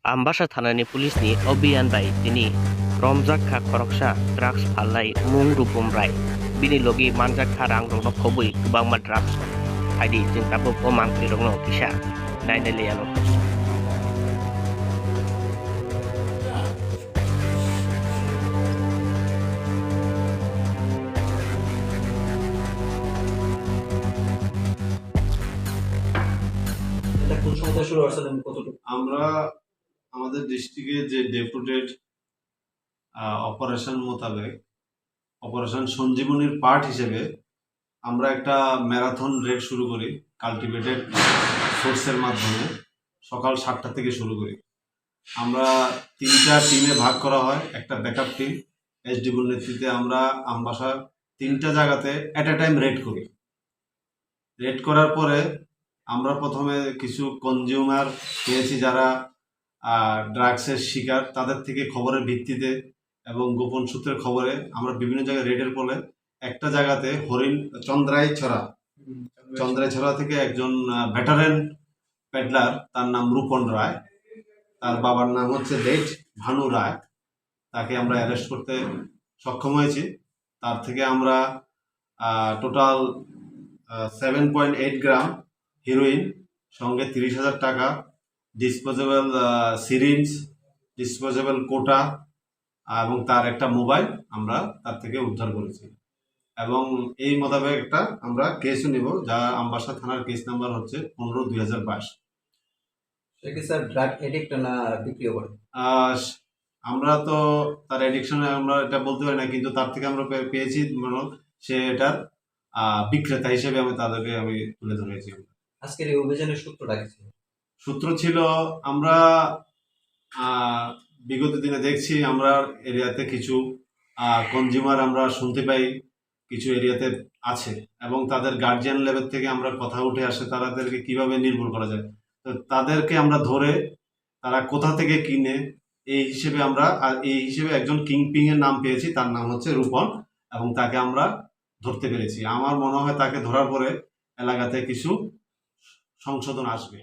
Ambasa thanani pulisni obiyan bai tini romjakha koroksa drugs phalnai mung rupum rai bini logi manjakha rang rokno khobui kwbangma drugs haidi jeng tabo pomang rokno kisa nainai leyano এটা কোন সময় থেকে শুরু হয়েছে এবং কতটুকু? আমরা আমাদের ডিস্ট্রিক্টে যে ডেপুটেড অপারেশন মোতাবেক অপারেশন সঞ্জীবনীর পার্ট হিসেবে আমরা একটা ম্যারাথন রেড শুরু করি কাল্টিভেটেড সোর্সের মাধ্যমে সকাল 7টা থেকে শুরু করি। আমরা 3টা টিমে ভাগ করা হয়। একটা ব্যাকআপ টিম এসডিবুর নেতৃত্বে আমরা আমবাসা 3টা জায়গাতে অ্যাট এ টাইম রেড করি। রেড করার পরে আমরা প্রথমে কিছু কনজিউমার পেয়েছি যারা ড্রাগসের শিকার, তাদের থেকে খবরের ভিত্তিতে এবং গোপন সূত্রের খবরে আমরা বিভিন্ন জায়গায় রেডের ফলে একটা জায়গাতে চন্দ্রাইছড়া থেকে একজন ভেটারেন পেডলার, তার নাম রূপন রায়, তার বাবার নাম হচ্ছে লেট ভানু রায়, তাকে আমরা অ্যারেস্ট করতে সক্ষম হয়েছি। তার থেকে আমরা টোটাল 7.8 গ্রাম হিরোইন, সঙ্গে 30,000 টাকা, ডিসপোজেবল সিরিঞ্জ, ডিসপোজেবল কোটা এবং তার একটা মোবাইল আমরা তার থেকে উদ্ধার করেছি। এবং এই মোতাবেক একটা আমরা কেসও নিব, যা আমবাসা থানার কেস নাম্বার হচ্ছে 15/2022। সে কি স্যার ড্রাগ এডিক্ট না বিক্রিও করে? আমরা তো তার এডিকশনে আমরা এটা বলতে পারি না, কিন্তু তার থেকে আমরা পেয়েছি সে এটার বিক্রেতা হিসেবে তাদেরকে তুলে ধরেছি। আজকের এই অভিযানের সূত্রটা কি ছিল? সূত্র ছিল, আমরা বিগত দিনে দেখছি আমরা এরিয়াতে কিছু কনজিউমার আমরা শুনতে পাই কিছু এরিয়াতে আছে, এবং তাদের গার্জিয়ান লেভেল থেকে আমরা কথা উঠে আসে তাদেরকে কিভাবে নির্মূল করা যায়। তো তাদেরকে আমরা ধরে তারা কোথা থেকে কিনে এই হিসেবে একজন কিংপিং এর নাম পেয়েছি, তার নাম হচ্ছে রূপন, এবং তাকে আমরা ধরতে পেরেছি। আমার মনে হয় তাকে ধরার পরে এলাকাতে কিছু সংশোধন আসবে।